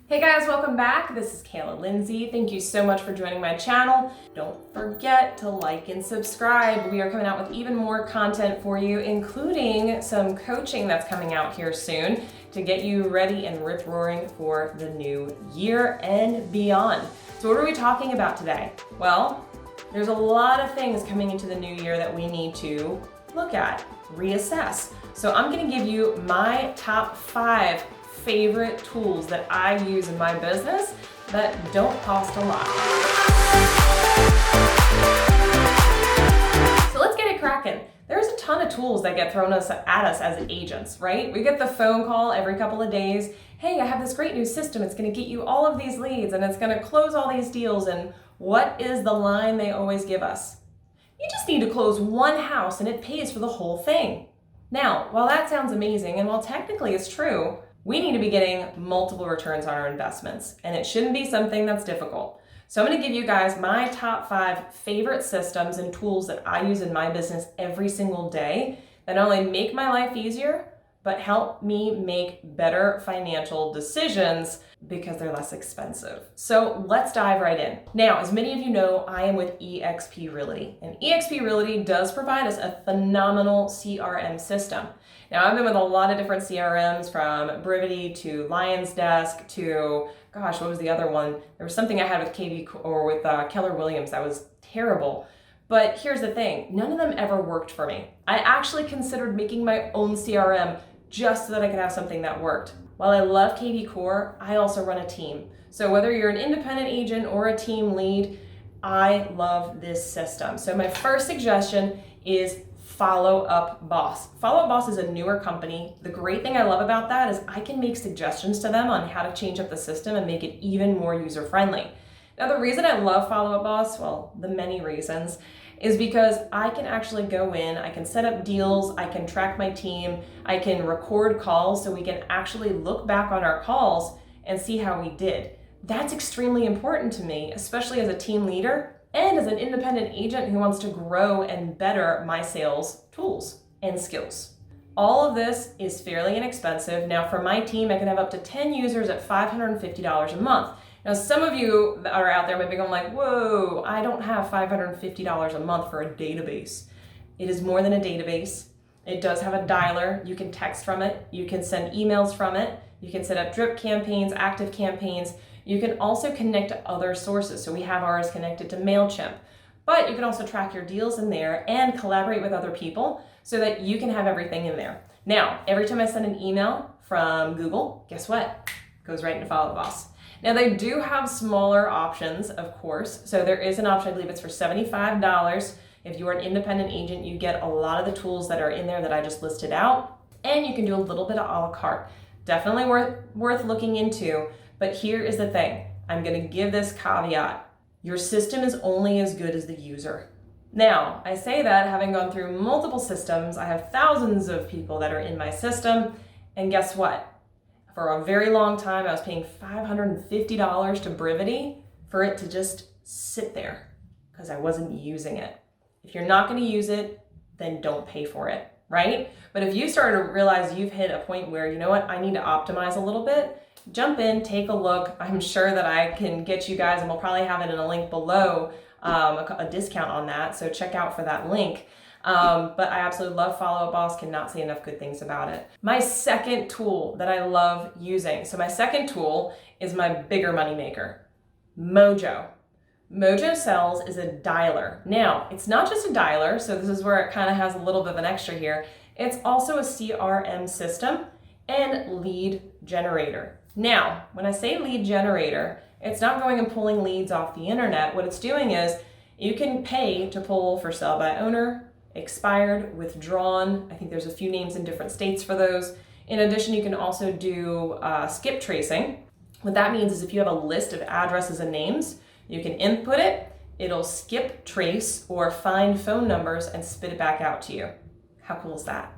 Hey guys, welcome back. This is Kayla Lindsay. Thank you so much for joining my channel. Don't forget to like and subscribe. We are coming out with even more content for you, including some coaching that's coming out here soon to get you ready and rip-roaring for the new year and beyond. So what are we talking about today? Well, there's a lot of things coming into the new year that we need to look at, reassess. So I'm gonna give you my top 5 favorite tools that I use in my business that don't cost a lot. So let's get it cracking. There's a ton of tools that get thrown at us as agents, right? We get the phone call every couple of days. Hey, I have this great new system. It's gonna get you all of these leads and it's gonna close all these deals. And what is the line they always give us? You just need to close one house and it pays for the whole thing. Now, while that sounds amazing, and while technically it's true, we need to be getting multiple returns on our investments, and it shouldn't be something that's difficult. So I'm going to give you guys my top 5 favorite systems and tools that I use in my business every single day that not only make my life easier, but help me make better financial decisions because they're less expensive. So let's dive right in. Now, as many of you know, I am with eXp Realty, and eXp Realty does provide us a phenomenal CRM system. Now, I've been with a lot of different CRMs, from Brivity to Lion's Desk to, gosh, what was the other one? There was something I had with Keller Williams that was terrible. But here's the thing, none of them ever worked for me. I actually considered making my own CRM just so that I could have something that worked. While I love KV Core, I also run a team. So whether you're an independent agent or a team lead, I love this system. So my first suggestion is Follow Up Boss. Follow Up Boss is a newer company. The great thing I love about that is I can make suggestions to them on how to change up the system and make it even more user-friendly. Now, the reason I love Follow Up Boss, well, the many reasons, is because I can actually go in, I can set up deals, I can track my team, I can record calls so we can actually look back on our calls and see how we did. That's extremely important to me, especially as a team leader and as an independent agent who wants to grow and better my sales tools and skills. All of this is fairly inexpensive. Now, for my team, I can have up to 10 users at $550 a month. Now, some of you that are out there might be going like, whoa, I don't have $550 a month for a database. It is more than a database. It does have a dialer. You can text from it. You can send emails from it. You can set up drip campaigns, active campaigns. You can also connect to other sources. So we have ours connected to MailChimp. But you can also track your deals in there and collaborate with other people so that you can have everything in there. Now, every time I send an email from Google, guess what? It goes right into Follow Up Boss. Now, they do have smaller options, of course. So there is an option, I believe it's for $75. If you are an independent agent, you get a lot of the tools that are in there that I just listed out, and you can do a little bit of a la carte. Definitely worth looking into, but here is the thing. I'm gonna give this caveat. Your system is only as good as the user. Now, I say that having gone through multiple systems, I have thousands of people that are in my system, and guess what? For a very long time, I was paying $550 to Brivity for it to just sit there because I wasn't using it. If you're not going to use it, then don't pay for it, right? But if you start to realize you've hit a point where, you know what, I need to optimize a little bit, jump in, take a look. I'm sure that I can get you guys, and we'll probably have it in a link below, a discount on that. So check out for that link. But I absolutely love Follow Up Boss, cannot say enough good things about it. My second tool that I love using, so my second tool is my bigger money maker, Mojo. Mojo Sells is a dialer. Now, it's not just a dialer, so this is where it kind of has a little bit of an extra here. It's also a CRM system and lead generator. Now, when I say lead generator, it's not going and pulling leads off the internet. What it's doing is you can pay to pull for sell by owner, expired, withdrawn. I think there's a few names in different states for those. In addition, you can also do skip tracing. What that means is if you have a list of addresses and names, you can input it, it'll skip trace or find phone numbers and spit it back out to you. How cool is that?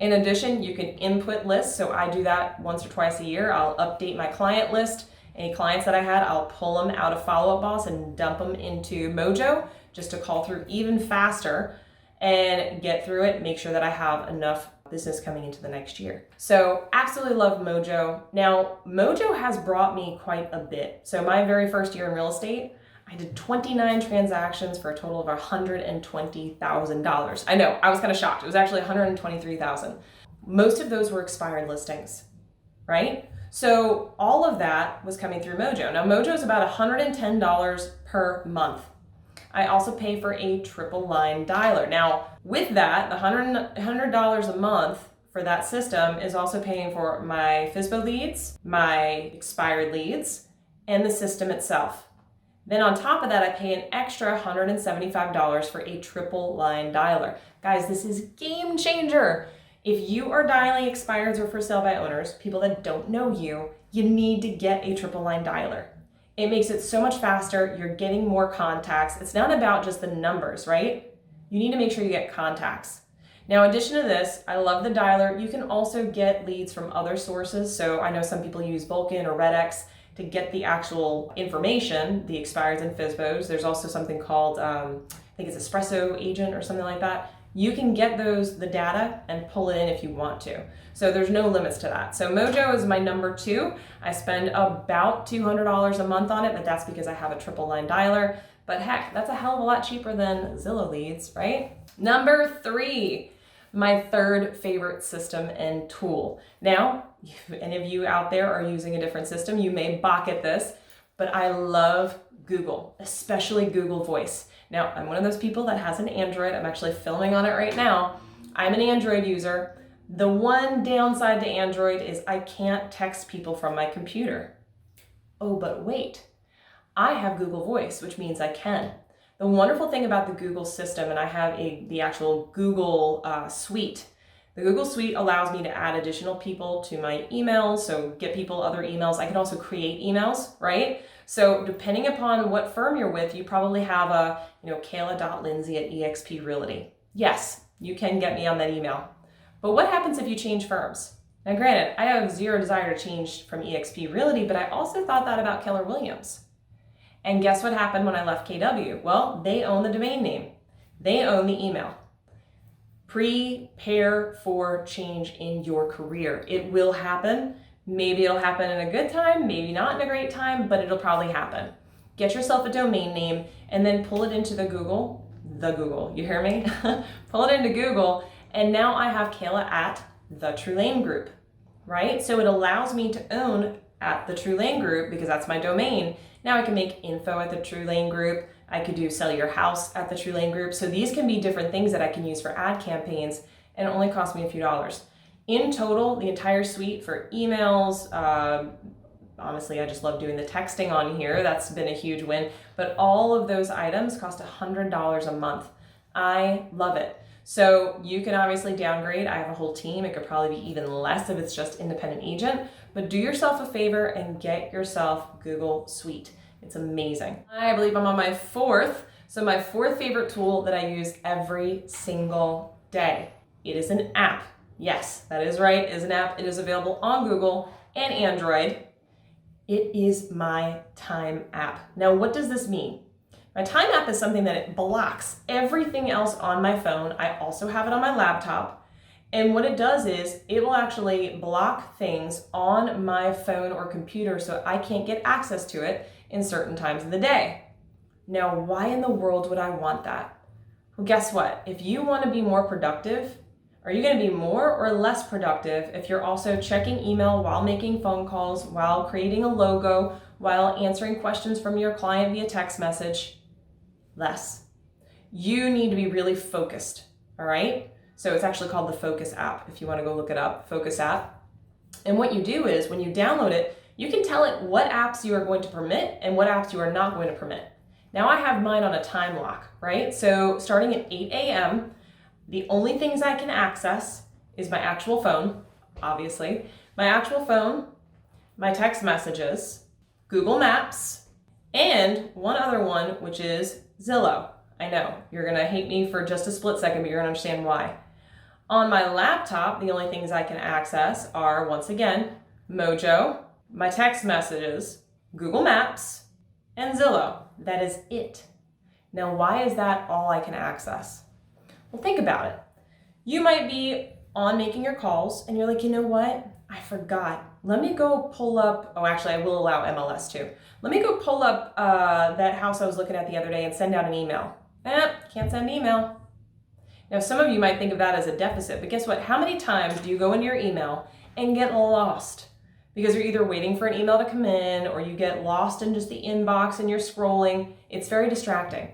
In addition, you can input lists. So I do that once or twice a year. I'll update my client list. Any clients that I had, I'll pull them out of Follow Up Boss and dump them into Mojo just to call through even faster and get through it, make sure that I have enough business coming into the next year. So absolutely love Mojo. Now, Mojo has brought me quite a bit. So my very first year in real estate, I did 29 transactions for a total of $120,000. I know, I was kind of shocked. It was actually $123,000. Most of those were expired listings, right? So all of that was coming through Mojo. Now Mojo is about $110 per month. I also pay for a triple line dialer. Now with that, the $100 a month for that system is also paying for my FSBO leads, my expired leads, and the system itself. Then on top of that, I pay an extra $175 for a triple line dialer. Guys, this is game changer. If you are dialing expireds or for sale by owners, people that don't know you, you need to get a triple line dialer. It makes it so much faster. You're getting more contacts. It's not about just the numbers, right? You need to make sure you get contacts. Now, in addition to this, I love the dialer. You can also get leads from other sources. So I know some people use Vulcan or RedX to get the actual information, the expireds and FSBOs. There's also something called, I think it's Espresso Agent or something like that. You can get the data and pull it in if you want to. So there's no limits to that. So Mojo is my number 2. I spend about $200 a month on it, but that's because I have a triple line dialer. But heck, that's a hell of a lot cheaper than Zillow leads, right? Number 3, my third favorite system and tool. Now, if any of you out there are using a different system, you may balk at this, but I love Google, especially Google Voice. Now, I'm one of those people that has an Android. I'm actually filming on it right now. I'm an Android user. The one downside to Android is I can't text people from my computer. Oh, but wait, I have Google Voice, which means I can. The wonderful thing about the Google system, and I have the actual Google suite. The Google Suite allows me to add additional people to my emails, so get people other emails. I can also create emails, right? So depending upon what firm you're with, you probably have a, kaila.lindsey@exprealty. Yes, you can get me on that email. But what happens if you change firms? Now granted, I have zero desire to change from eXp Realty, but I also thought that about Keller Williams. And guess what happened when I left KW? Well, they own the domain name. They own the email. Prepare for change in your career. It will happen. Maybe it'll happen in a good time, maybe not in a great time, but it'll probably happen. Get yourself a domain name and then pull it into the Google, you hear me? Pull it into Google, and now I have Kayla at the TrueLane Group, right? So it allows me to own at the TrueLane Group because that's my domain. Now I can make info at the TrueLane Group. I could do sell your house at the TrueLane Group. So these can be different things that I can use for ad campaigns, and it only cost me a few dollars. In total, the entire suite for emails, honestly, I just love doing the texting on here. That's been a huge win. But all of those items cost $100 a month. I love it. So you can obviously downgrade. I have a whole team. It could probably be even less if it's just independent agent. But do yourself a favor and get yourself Google Suite. It's amazing. I believe I'm on my 4th. So my 4th favorite tool that I use every single day. It is an app. Yes, that is right. It is an app. It is available on Google and Android. It is my Time app. Now, what does this mean? My Time app is something that it blocks everything else on my phone. I also have it on my laptop. And what it does is it will actually block things on my phone or computer so I can't get access to it in certain times of the day. Now, why in the world would I want that? Well, guess what? If you want to be more productive, are you going to be more or less productive if you're also checking email while making phone calls, while creating a logo, while answering questions from your client via text message? Less. You need to be really focused, all right? So it's actually called the Focus app. If you want to go look it up, Focus app. And what you do is when you download it, you can tell it what apps you are going to permit and what apps you are not going to permit. Now I have mine on a time lock, right? So starting at 8 a.m., the only things I can access is my actual phone, obviously, my actual phone, my text messages, Google Maps, and one other one, which is Zillow. I know, you're gonna hate me for just a split second, but you're gonna understand why. On my laptop, the only things I can access are, once again, Mojo, my text messages, Google Maps, and Zillow. That is it. Now, why is that all I can access? Well, think about it. You might be on making your calls and you're like, you know what? I forgot. Let me go pull up, oh, actually, I will allow MLS too. Let me go pull up that house I was looking at the other day and send out an email. Can't send an email. Now, some of you might think of that as a deficit, but guess what? How many times do you go into your email and get lost? Because you're either waiting for an email to come in or you get lost in just the inbox and you're scrolling. It's very distracting.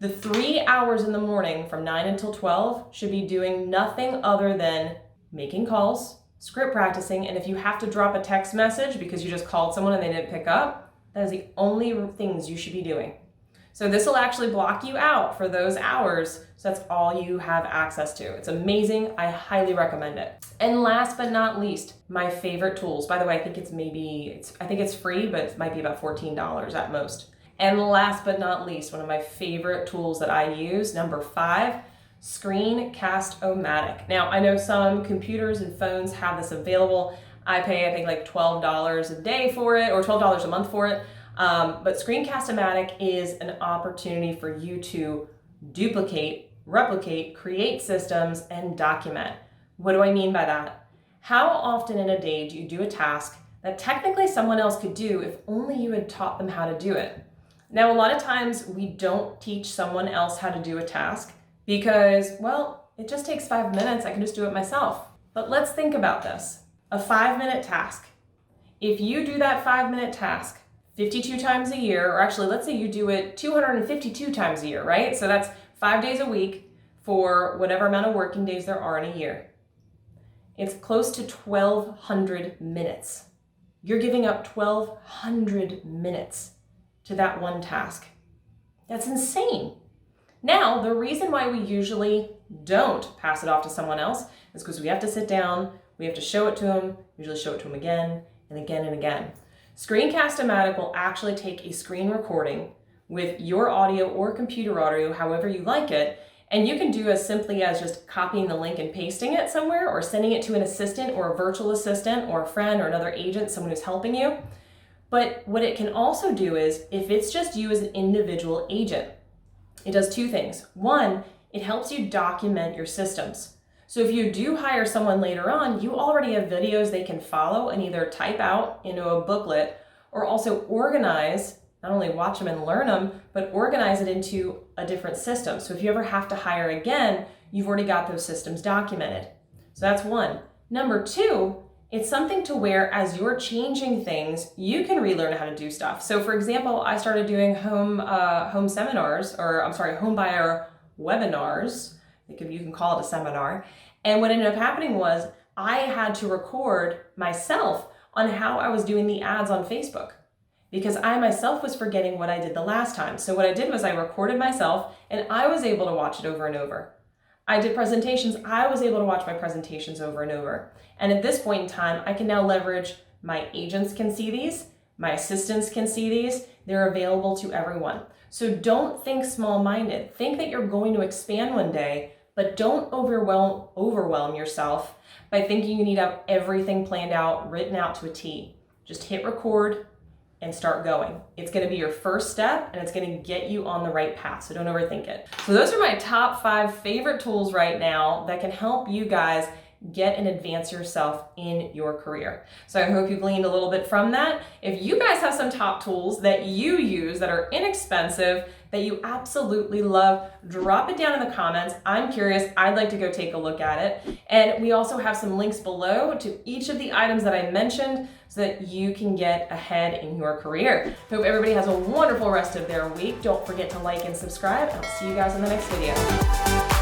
The 3 hours in the morning from 9 until 12 should be doing nothing other than making calls, script practicing, and if you have to drop a text message because you just called someone and they didn't pick up, that is the only things you should be doing. So this will actually block you out for those hours, so that's all you have access to. It's amazing. I highly recommend it. And last but not least, my favorite tools. By the way, I think it's free, but it might be about $14 at most. And last but not least, one of my favorite tools that I use, number 5, Screencast-O-Matic. Now, I know some computers and phones have this available. I pay, I think, like $12 a day for it, or $12 a month for it. But Screencast-O-Matic is an opportunity for you to duplicate, replicate, create systems, and document. What do I mean by that? How often in a day do you do a task that technically someone else could do if only you had taught them how to do it? Now, a lot of times we don't teach someone else how to do a task because, well, it just takes 5 minutes. I can just do it myself. But let's think about this. A 5-minute task. If you do that 5-minute task 52 times a year, or actually let's say you do it 252 times a year, right? So that's 5 days a week for whatever amount of working days there are in a year. It's close to 1,200 minutes. You're giving up 1,200 minutes to that one task. That's insane. Now, the reason why we usually don't pass it off to someone else is because we have to sit down, we have to show it to them, usually show it to them again and again and again. Screencast-O-Matic will actually take a screen recording with your audio or computer audio, however you like it, and you can do as simply as just copying the link and pasting it somewhere or sending it to an assistant or a virtual assistant or a friend or another agent, someone who's helping you. But what it can also do is, if it's just you as an individual agent, it does 2 things. 1, it helps you document your systems. So if you do hire someone later on, you already have videos they can follow and either type out into a booklet or also organize, not only watch them and learn them, but organize it into a different system. So if you ever have to hire again, you've already got those systems documented. So that's 1. Number 2, it's something to where as you're changing things, you can relearn how to do stuff. So for example, I started doing home buyer webinars. You can call it a seminar. And what ended up happening was I had to record myself on how I was doing the ads on Facebook because I myself was forgetting what I did the last time. So what I did was I recorded myself and I was able to watch it over and over. I did presentations. I was able to watch my presentations over and over. And at this point in time, I can now leverage my agents can see these, my assistants can see these. They're available to everyone. So don't think small-minded. Think that you're going to expand one day, but don't overwhelm yourself by thinking you need to have everything planned out, written out to a T. Just hit record and start going. It's gonna be your first step and it's gonna get you on the right path, so don't overthink it. So those are my top 5 favorite tools right now that can help you guys get and advance yourself in your career. So I hope you gleaned a little bit from that. If you guys have some top tools that you use that are inexpensive, that you absolutely love, drop it down in the comments. I'm curious. I'd like to go take a look at it. And we also have some links below to each of the items that I mentioned so that you can get ahead in your career. Hope everybody has a wonderful rest of their week. Don't forget to like and subscribe, and I'll see you guys in the next video.